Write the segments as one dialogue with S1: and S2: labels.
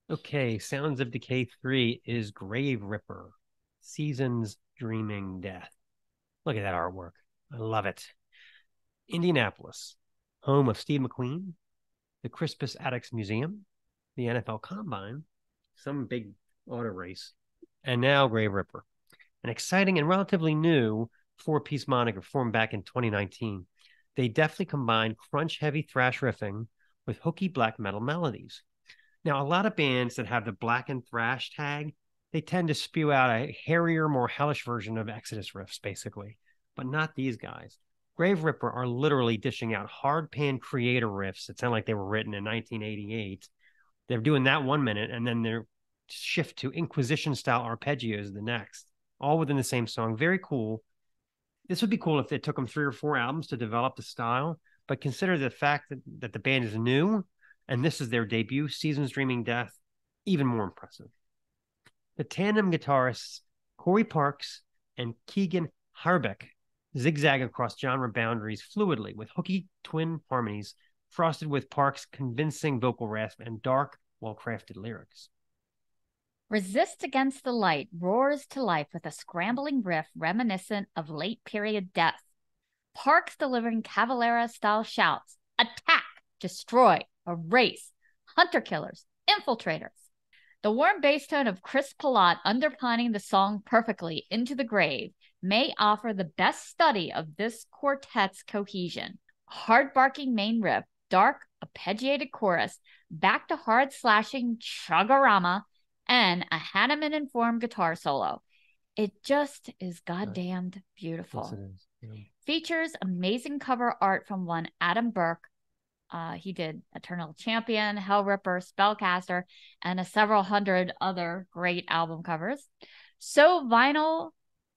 S1: Okay, Sounds of Decay 3 is Graveripper, Seasons Dreaming Death. Look at that artwork. I love it. Indianapolis, home of Steve McQueen, the Crispus Attucks Museum, the NFL Combine, some big auto race, and now Graveripper. An exciting and relatively new four-piece moniker formed back in 2019. They definitely combine crunch-heavy thrash riffing with hooky black metal melodies. Now, a lot of bands that have the black and thrash tag, they tend to spew out a hairier, more hellish version of Exodus riffs, basically, but not these guys. Graveripper are literally dishing out hard pan creator riffs that sound like they were written in 1988. They're doing that 1 minute, and then they're shift to Inquisition style arpeggios the next, all within the same song. Very cool. This would be cool if it took them 3 or 4 albums to develop the style, but consider the fact that the band is new and this is their debut, Seasons Dreaming Death, even more impressive. The tandem guitarists Corey Parks and Keegan Harbeck zigzag across genre boundaries fluidly with hooky twin harmonies frosted with Parks' convincing vocal rasp and dark, well-crafted lyrics.
S2: Resist Against the Light roars to life with a scrambling riff reminiscent of late-period death. Parks delivering Cavalera-style shouts, attack, destroy, erase, hunter-killers, infiltrators. The warm bass tone of Chris Palat underpinning the song perfectly, Into the Grave, may offer the best study of this quartet's cohesion. Hard-barking main riff, dark, arpeggiated chorus, back to hard-slashing chuggarama, and a Hanneman-informed guitar solo. It just is goddamned beautiful.
S1: Yes, it is. Yeah.
S2: Features amazing cover art from one Adam Burke. He did Eternal Champion, Hellripper, Spellcaster, and several hundred other great album covers. So vinyl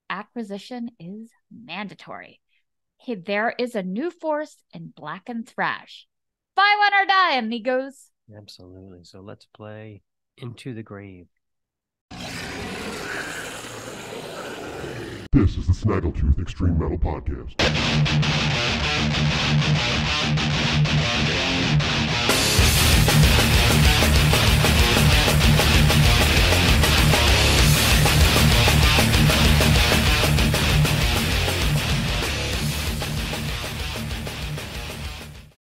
S2: acquisition is mandatory. There is a new force in black and thrash. Buy one or die, amigos.
S1: Absolutely. So let's play Into the Grave.
S3: This is the Snaggletooth Extreme Metal Podcast.